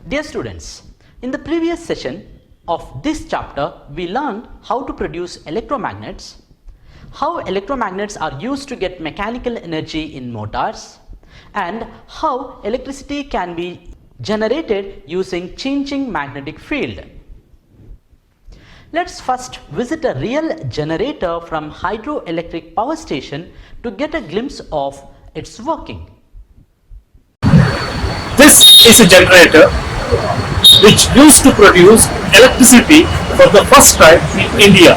Dear students, in the previous session of this chapter, we learned how to produce electromagnets, how electromagnets are used to get mechanical energy in motors, and how electricity can be generated using changing magnetic field. Let's first visit a real generator from hydroelectric power station to get a glimpse of its working. This is a generator which used to produce electricity for the first time in India.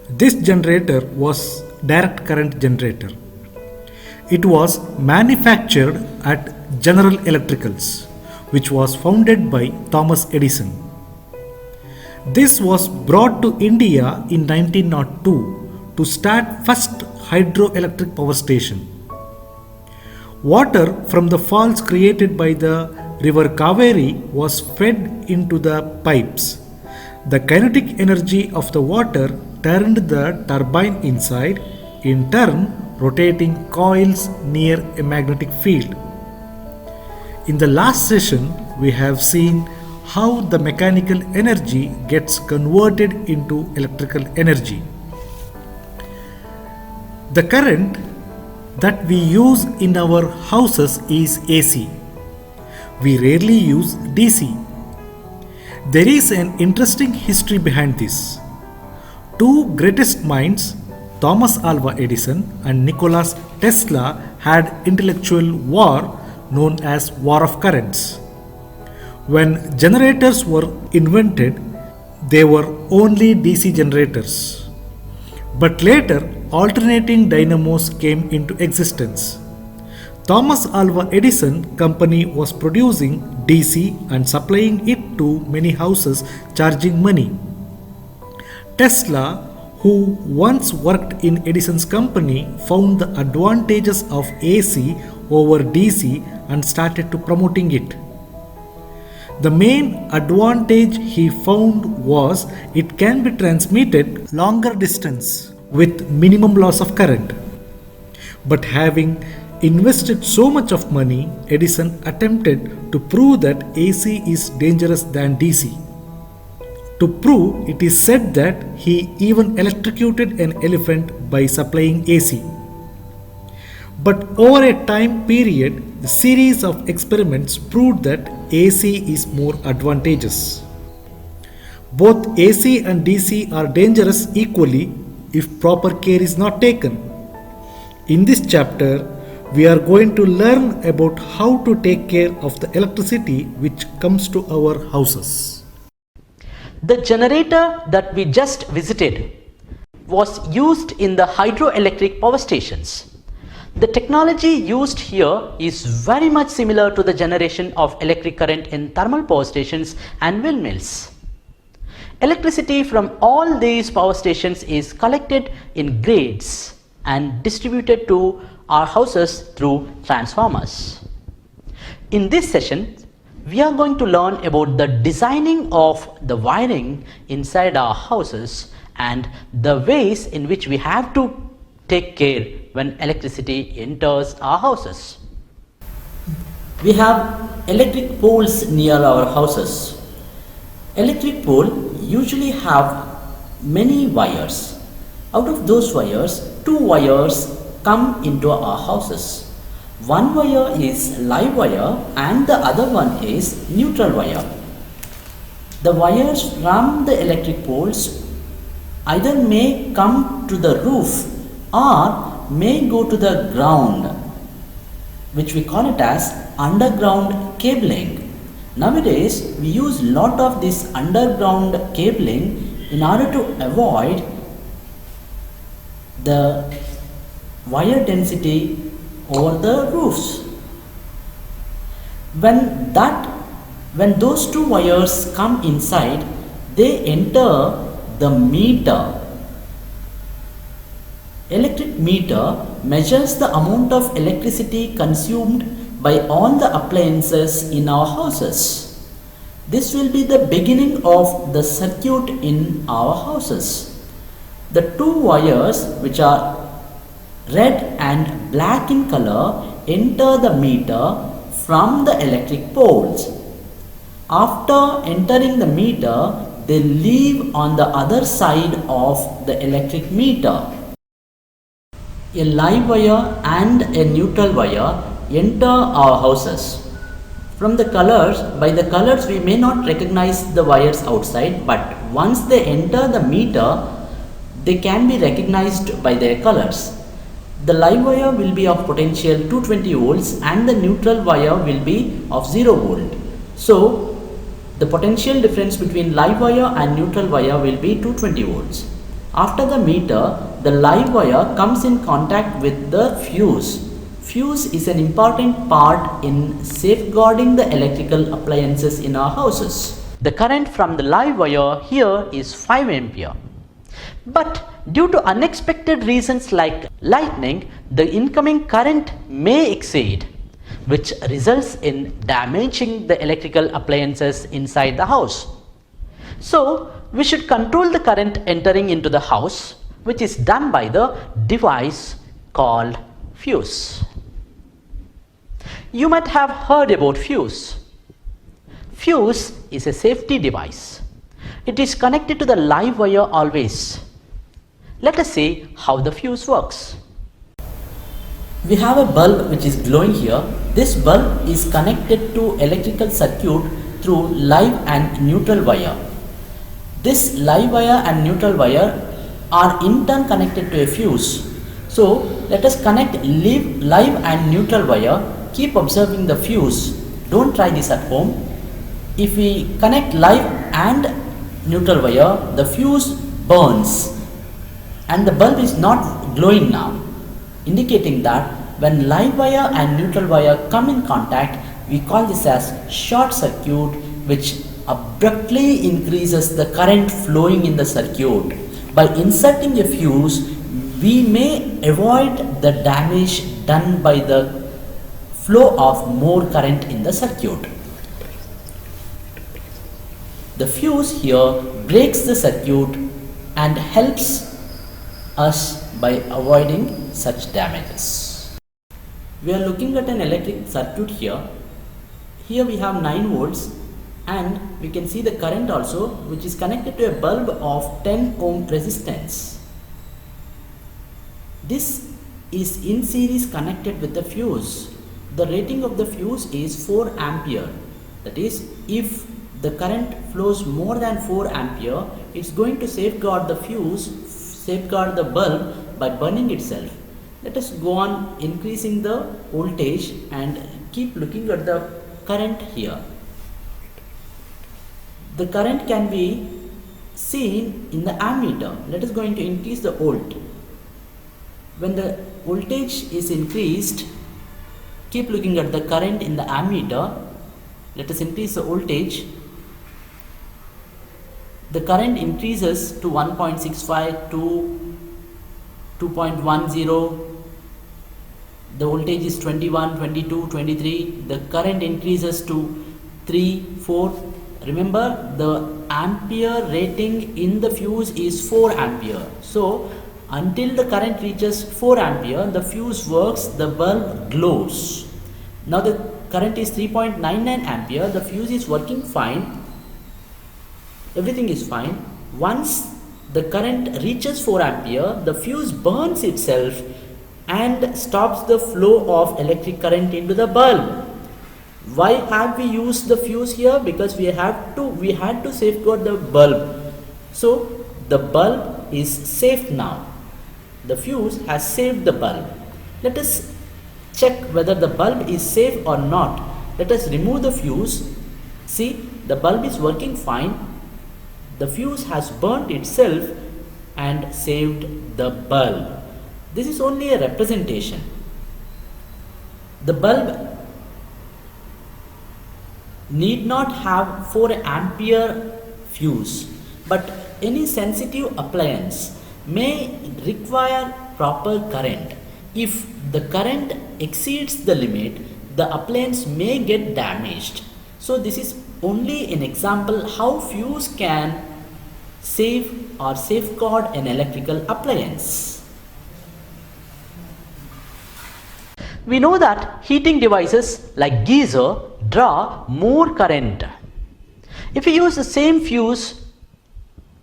This generator was direct current generator. It was manufactured at General Electricals, which was founded by Thomas Edison. This was brought to India in 1902 to start first hydroelectric power station. Water from the falls created by the river Kaveri was fed into the pipes. The kinetic energy of the water turned the turbine inside, in turn rotating coils near a magnetic field. In the last session, we have seen how the mechanical energy gets converted into electrical energy. The current that we use in our houses is AC. We rarely use DC. There is an interesting history behind this. Two greatest minds, Thomas Alva Edison and Nikola Tesla, had intellectual war known as War of Currents. When generators were invented, they were only DC generators. But later, alternating dynamos came into existence. Thomas Alva Edison company was producing DC and supplying it to many houses, charging money. Tesla, who once worked in Edison's company, found the advantages of AC over DC and started to promoting it. The main advantage he found was it can be transmitted longer distance with minimum loss of current. But having invested so much of money, Edison attempted to prove that AC is dangerous than DC. To prove, it is said that he even electrocuted an elephant by supplying AC. But over a time period, the series of experiments proved that AC is more advantageous. Both AC and DC are dangerous equally if proper care is not taken. In this chapter, we are going to learn about how to take care of the electricity which comes to our houses. The generator that we just visited was used in the hydroelectric power stations. The technology used here is very much similar to the generation of electric current in thermal power stations and windmills. Electricity from all these power stations is collected in grades and distributed to our houses through transformers. In this session, we are going to learn about the designing of the wiring inside our houses and the ways in which we have to take care when electricity enters our houses. We have electric poles near our houses. Electric pole usually have many wires. Out of those wires, two wires come into our houses. One wire is live wire and the other one is neutral wire. The wires from the electric poles either may come to the roof or may go to the ground, which we call it as underground cabling. Nowadays, we use lot of this underground cabling in order to avoid the wire density over the roofs. When those two wires come inside, they enter the meter. Electric meter measures the amount of electricity consumed by all the appliances in our houses. This will be the beginning of the circuit in our houses. The two wires, which are red and black in color, enter the meter from the electric poles. After entering the meter, they leave on the other side of the electric meter. A live wire and a neutral wire enter our houses. From the colors, by the colors we may not recognize the wires outside, but once they enter the meter, they can be recognized by their colors. The live wire will be of potential 220 volts and the neutral wire will be of 0 volt. So, the potential difference between live wire and neutral wire will be 220 volts. After the meter, the live wire comes in contact with the fuse. Fuse is an important part in safeguarding the electrical appliances in our houses. The current from the live wire here is 5 ampere. But due to unexpected reasons like lightning, the incoming current may exceed, which results in damaging the electrical appliances inside the house. So, we should control the current entering into the house, which is done by the device called fuse. You might have heard about fuse. Fuse is a safety device. It is connected to the live wire always. Let us see how the fuse works. We have a bulb which is glowing here. This bulb is connected to electrical circuit through live and neutral wire. This live wire and neutral wire are in turn connected to a fuse. So let us connect live and neutral wire. Keep observing the fuse. Don't try this at home. If we connect live and neutral wire, the fuse burns and the bulb is not glowing now, indicating that when live wire and neutral wire come in contact, we call this as short circuit, which abruptly increases the current flowing in the circuit. By inserting a fuse, we may avoid the damage done by the flow of more current in the circuit. The fuse here breaks the circuit and helps us by avoiding such damages. We are looking at an electric circuit here. Here we have 9 volts and we can see the current also, which is connected to a bulb of 10 ohm resistance. This is in series connected with the fuse. The rating of the fuse is 4 ampere. That is, if the current flows more than 4 ampere, it's going to safeguard the fuse, safeguard the bulb by burning itself. Let us go on increasing the voltage and keep looking at the current here. The current can be seen in the ammeter. Let us going to increase the volt. When the voltage is increased, keep looking at the current in the ammeter. Let us increase the voltage. The current increases to 1.65 to 2.10. The voltage is 21, 22, 23. The current increases to 3, 4. Remember, the ampere rating in the fuse is 4 ampere. So, until the current reaches 4 ampere, the fuse works, the bulb glows. Now the current is 3.99 ampere, the fuse is working fine. Everything is fine. Once the current reaches 4 ampere, the fuse burns itself and stops the flow of electric current into the bulb. Why have we used the fuse here? Because we had to safeguard the bulb. So the bulb is safe now. The fuse has saved the bulb. Let us check whether the bulb is safe or not. Let us remove the fuse. See, the bulb is working fine. The fuse has burnt itself and saved the bulb. This is only a representation. The bulb need not have 4 ampere fuse, but any sensitive appliance may require proper current. If the current exceeds the limit, the appliance may get damaged. So this is only an example how fuse can save or safeguard an electrical appliance. We know that heating devices like geyser draw more current. If we use the same fuse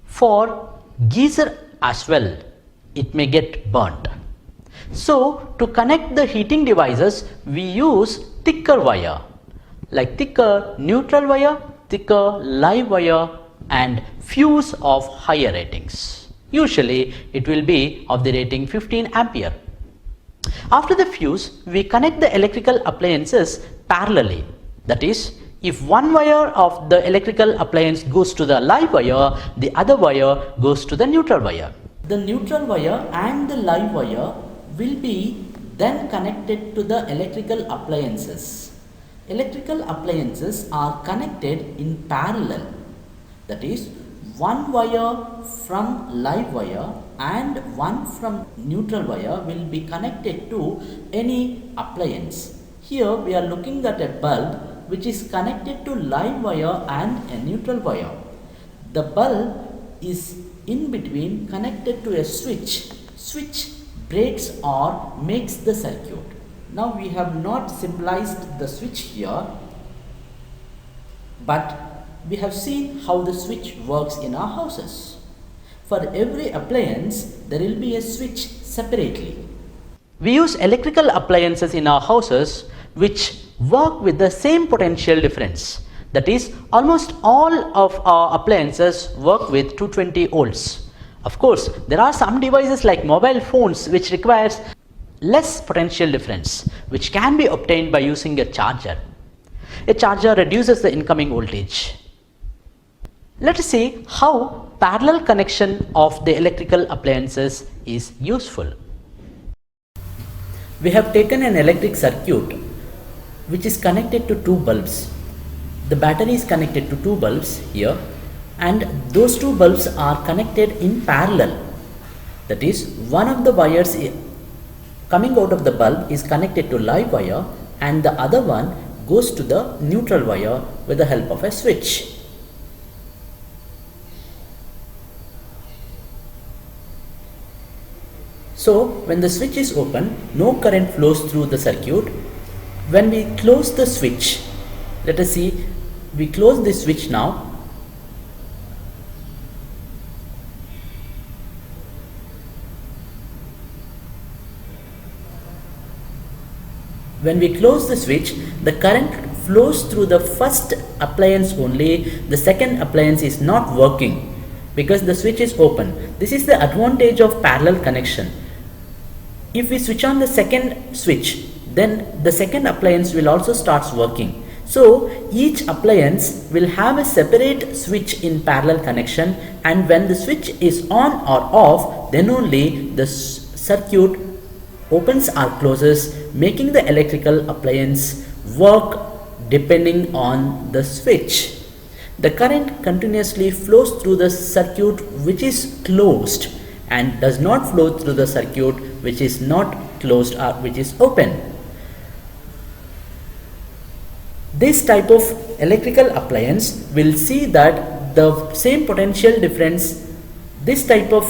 for geyser as well, it may get burnt. So to connect the heating devices, we use thicker wire, like thicker neutral wire, thicker live wire, and fuse of higher ratings. Usually it will be of the rating 15 ampere. After the fuse, we connect the electrical appliances parallelly. That is, if one wire of the electrical appliance goes to the live wire, the other wire goes to the neutral wire. The neutral wire and the live wire will be then connected to the electrical appliances. Electrical appliances are connected in parallel. That is, one wire from live wire and one from neutral wire will be connected to any appliance. Here we are looking at a bulb which is connected to live wire and a neutral wire. The bulb is in between connected to a switch. Switch breaks or makes the circuit. Now we have not symbolized the switch here, but we have seen how the switch works in our houses. For every appliance, there will be a switch separately. We use electrical appliances in our houses which work with the same potential difference. That is, almost all of our appliances work with 220 volts. Of course, there are some devices like mobile phones which requires less potential difference, which can be obtained by using a charger. A charger reduces the incoming voltage. Let us see how parallel connection of the electrical appliances is useful. We have taken an electric circuit which is connected to two bulbs. The battery is connected to two bulbs here, and those two bulbs are connected in parallel. That is, one of the wires coming out of the bulb is connected to live wire and the other one goes to the neutral wire with the help of a switch. So when the switch is open, no current flows through the circuit. When we close the switch, let us see, we close the switch now. When we close the switch, the current flows through the first appliance only. The second appliance is not working because the switch is open. This is the advantage of parallel connection. If we switch on the second switch, then the second appliance will also start working. So each appliance will have a separate switch in parallel connection, and when the switch is on or off, then only the circuit opens or closes, making the electrical appliance work depending on the switch. The current continuously flows through the circuit which is closed and does not flow through the circuit which is not closed or which is open. This type of electrical appliance will see that the same potential difference, this type of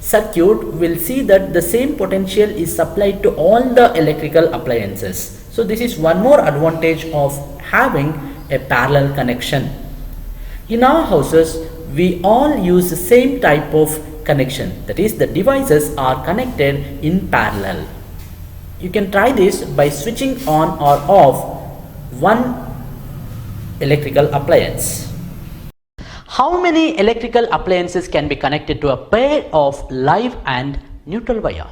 circuit will see that the same potential is supplied to all the electrical appliances. So this is one more advantage of having a parallel connection. In our houses, we all use the same type of connection, that is, the devices are connected in parallel. You can try this by switching on or off one electrical appliance. How many electrical appliances can be connected to a pair of live and neutral wire?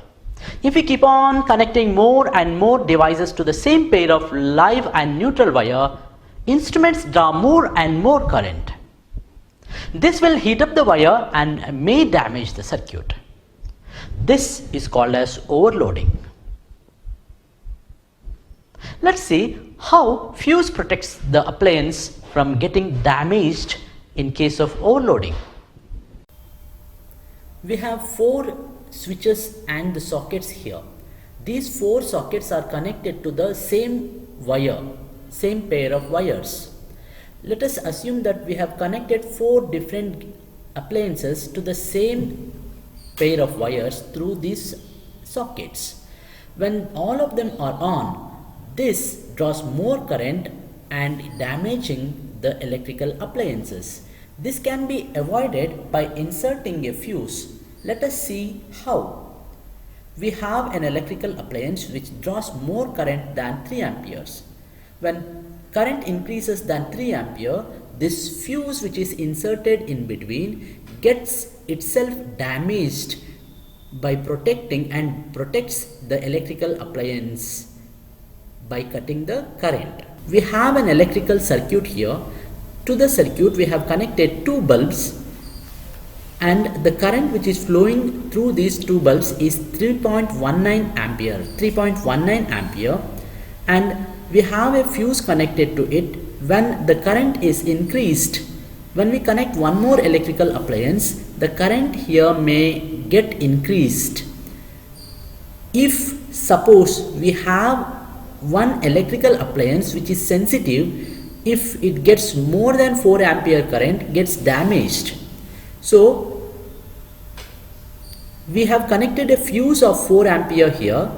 If we keep on connecting more and more devices to the same pair of live and neutral wire, instruments draw more and more current. This will heat up the wire and may damage the circuit. This is called as overloading. Let's see how fuse protects the appliance from getting damaged in case of overloading. We have 4 switches and the sockets here. These 4 sockets are connected to the same wire, same pair of wires. Let us assume that we have connected 4 different appliances to the same pair of wires through these sockets. When all of them are on, this draws more current and damaging the electrical appliances. This can be avoided by inserting a fuse. Let us see how. We have an electrical appliance which draws more current than 3 amperes. When current increases than 3 ampere, this fuse which is inserted in between gets itself damaged by protects the electrical appliance by cutting the current. We have an electrical circuit here. To the circuit we have connected 2 bulbs, and the current which is flowing through these 2 bulbs is 3.19 ampere, and we have a fuse connected to it. When the current is increased, when we connect one more electrical appliance, the current here may get increased. If suppose we have one electrical appliance which is sensitive, if it gets more than 4 ampere current, gets damaged. So we have connected a fuse of 4 ampere here.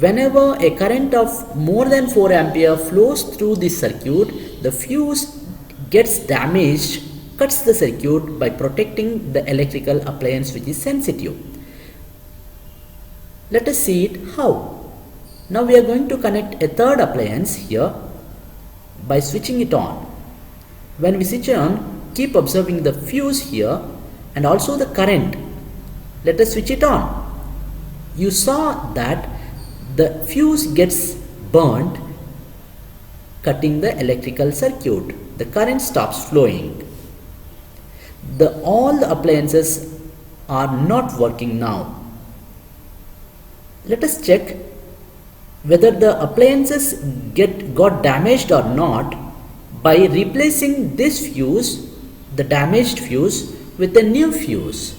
Whenever a current of more than 4 ampere flows through this circuit, the fuse gets damaged, cuts the circuit by protecting the electrical appliance which is sensitive. Let us see it how. Now we are going to connect a third appliance here by switching it on. When we switch on, keep observing the fuse here and also the current. Let us switch it on. You saw that the fuse gets burnt, cutting the electrical circuit. The current stops flowing. All the appliances are not working now. Let us check whether the appliances got damaged or not by replacing this fuse, the damaged fuse, with a new fuse.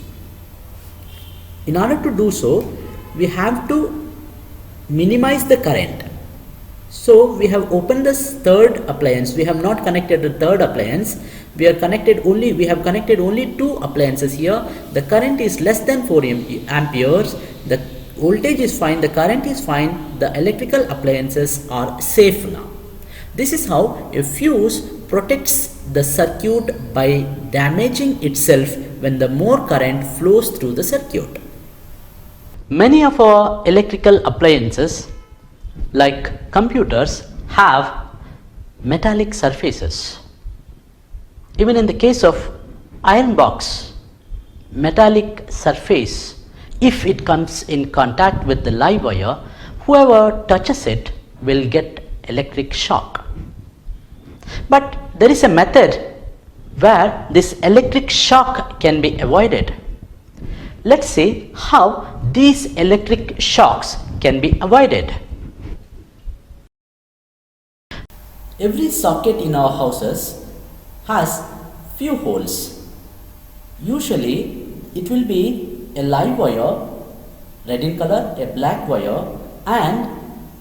In order to do so, we have to minimize the current. So we have opened this third appliance. We have not connected the third appliance. We have connected only 2 appliances here. The current is less than 4 amperes. The voltage is fine. The current is fine. The electrical appliances are safe now. This is how a fuse protects the circuit by damaging itself when the more current flows through the circuit. Many of our electrical appliances like computers have metallic surfaces. Even in the case of iron box, metallic surface, if it comes in contact with the live wire, whoever touches it will get electric shock. But there is a method where this electric shock can be avoided. Let's see how these electric shocks can be avoided. Every socket in our houses has few holes. Usually it will be a live wire, red in color, a black wire, and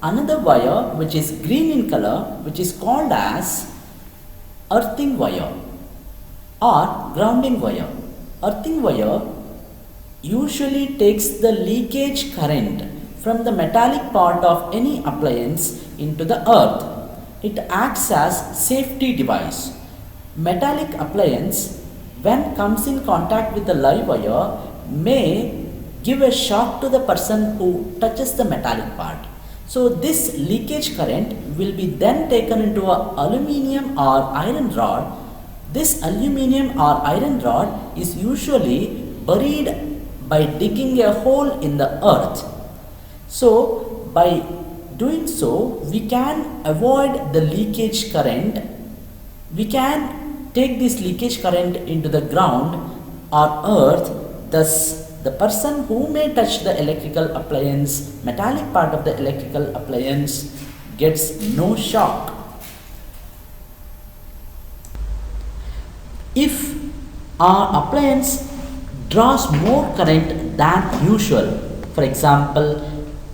another wire which is green in color, which is called as earthing wire or grounding wire. Earthing wire usually takes the leakage current from the metallic part of any appliance into the earth. It acts as safety device. Metallic appliance, when comes in contact with the live wire, may give a shock to the person who touches the metallic part. So this leakage current will be then taken into a aluminium or iron rod. This aluminium or iron rod is usually buried by digging a hole in the earth. So by doing so, we can avoid the leakage current. We can take this leakage current into the ground or earth. Thus, the person who may touch the electrical appliance, metallic part of the electrical appliance, gets no shock. If our appliance draws more current than usual, for example,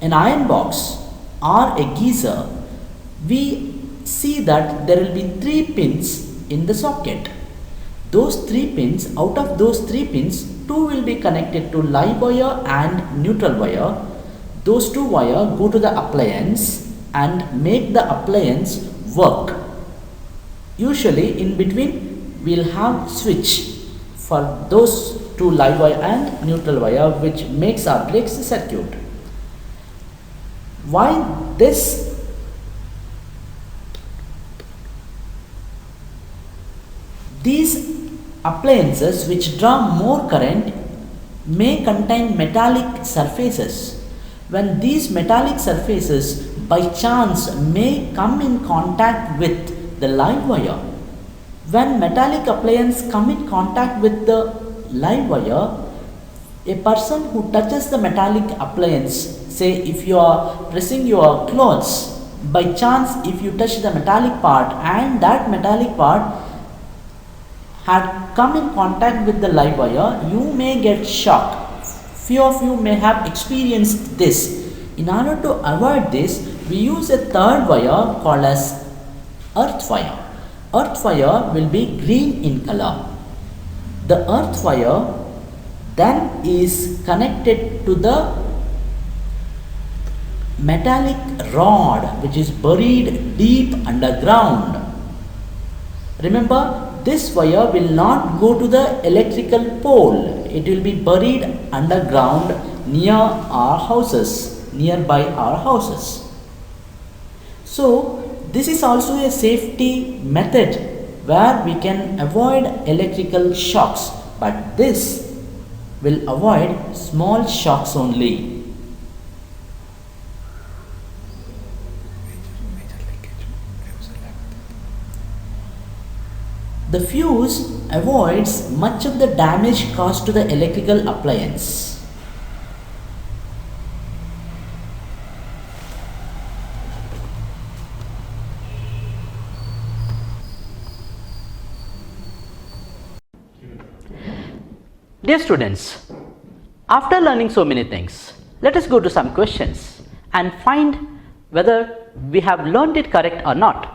an iron box or a geyser, we see that there will be 3 pins in the socket. Those 3 pins, out of those 3 pins, 2 will be connected to live wire and neutral wire. Those 2 wires go to the appliance and make the appliance work. Usually in between we'll have switch for those two live wire and neutral wire, which makes or breaks the circuit. Why this? These appliances which draw more current may contain metallic surfaces. When these metallic surfaces by chance may come in contact with the live wire, when metallic appliance come in contact with the live wire, a person who touches the metallic appliance, say if you are pressing your clothes, by chance if you touch the metallic part and that metallic part had come in contact with the live wire, you may get shocked. Few of you may have experienced this. In order to avoid this, we use a third wire called as earth wire. Earth wire will be green in color. The earth wire then is connected to the metallic rod which is buried deep underground. Remember, this wire will not go to the electrical pole. It will be buried underground near our houses, nearby our houses. So, this is also a safety method where we can avoid electrical shocks, but this will avoid small shocks only. The fuse avoids much of the damage caused to the electrical appliance. Dear students, after learning so many things, let us go to some questions and find whether we have learned it correct or not.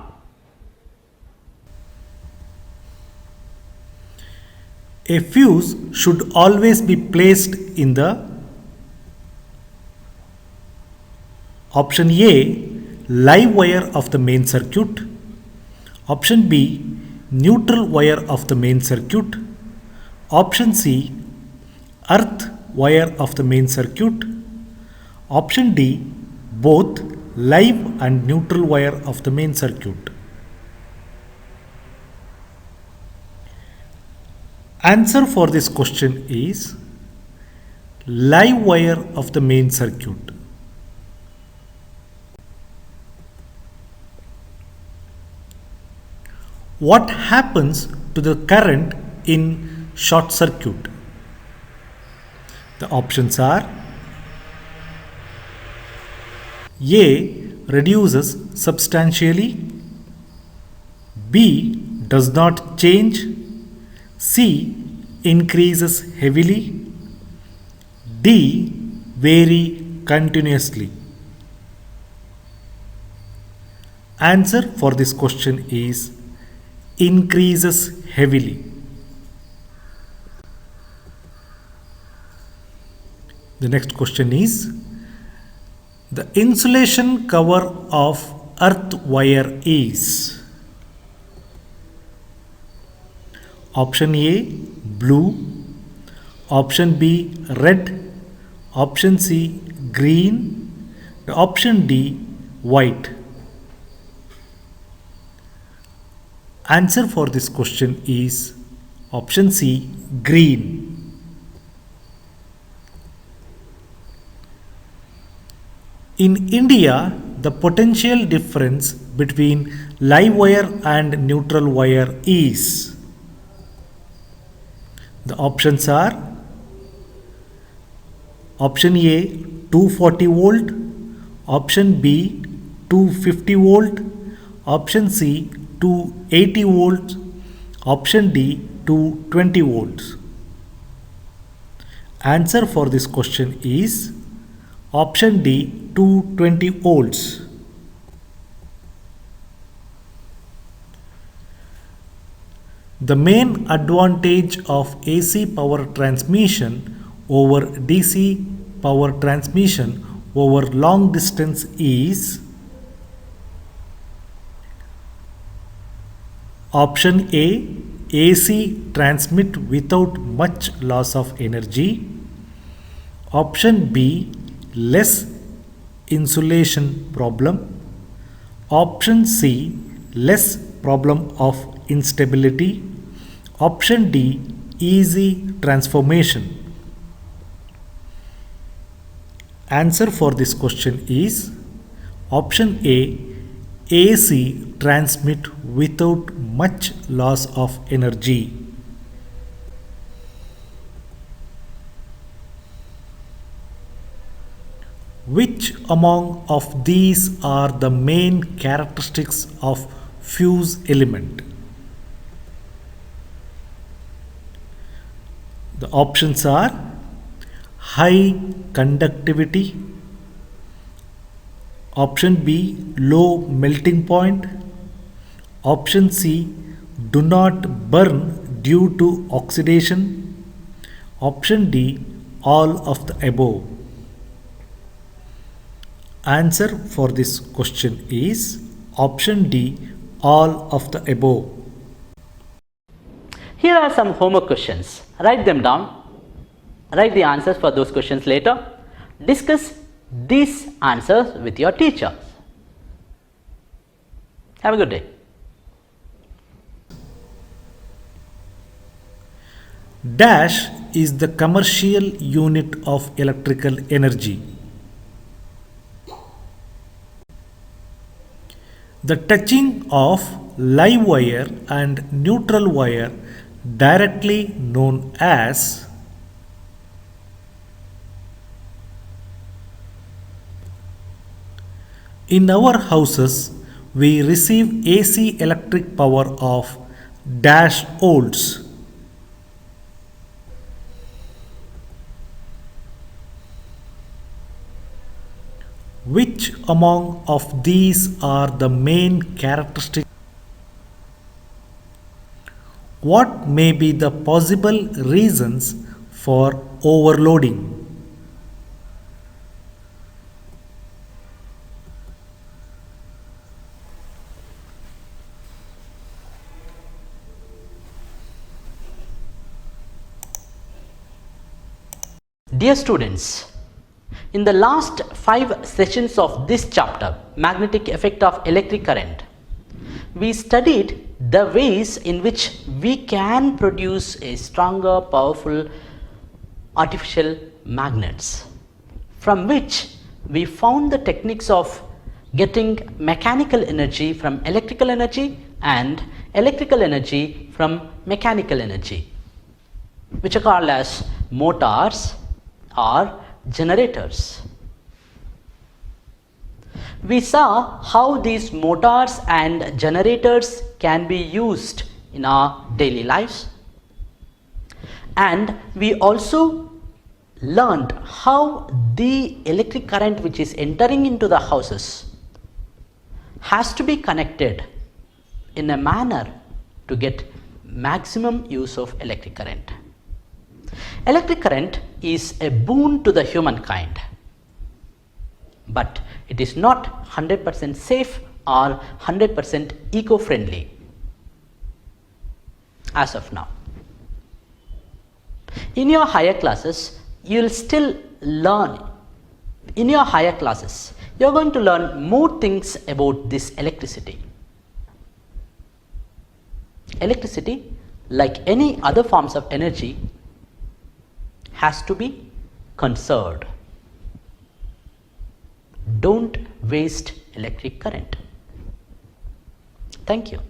A fuse should always be placed in the option A, live wire of the main circuit, option B, neutral wire of the main circuit, option C, earth wire of the main circuit, option D, both live and neutral wire of the main circuit. Answer for this question is live wire of the main circuit. What happens to the current in short circuit? The options are A, reduces substantially, B, does not change, C, increases heavily, D, vary continuously. Answer for this question is increases heavily. The next question is, the insulation cover of earth wire is option A, blue, option B, red, option C, green, option D, white. Answer for this question is option C, green. In India, the potential difference between live wire and neutral wire is, the options are option A, 240 volt, option B, 250 volt, option C, 280 volts, option D, 220 volts. Answer for this question is option D, 220 volts. The main advantage of AC power transmission over DC power transmission over long distance is, Option A, AC transmit without much loss of energy. Option B, less insulation problem. Option C, less problem of instability. Option D, easy transformation. Answer for this question is option A, AC transmit without much loss of energy. Which among of these are the main characteristics of fuse element? The options are high conductivity, option B, low melting point, option C, do not burn due to oxidation, option D, all of the above. Answer for this question is option D, all of the above. Here are some homework questions. Write them down. Write the answers for those questions later. Discuss these answers with your teacher. Have a good day. Dash is the commercial unit of electrical energy. The touching of live wire and neutral wire, directly known as in our houses, we receive AC electric power of dash volts. Which among of these are the main characteristics? What may be the possible reasons for overloading? Dear students, in the last 5 sessions of this chapter, Magnetic Effect of Electric Current, we studied the ways in which we can produce a stronger, powerful artificial magnets, from which we found the techniques of getting mechanical energy from electrical energy and electrical energy from mechanical energy, which are called as motors or generators. We saw how these motors and generators can be used in our daily lives, and we also learned how the electric current which is entering into the houses has to be connected in a manner to get maximum use of electric current. Electric current is a boon to the humankind, but it is not 100% safe or 100% eco-friendly as of now. In your higher classes, you will still learn. In your higher classes, you are going to learn more things about this electricity. Electricity, like any other forms of energy, has to be conserved. Don't waste electric current. Thank you.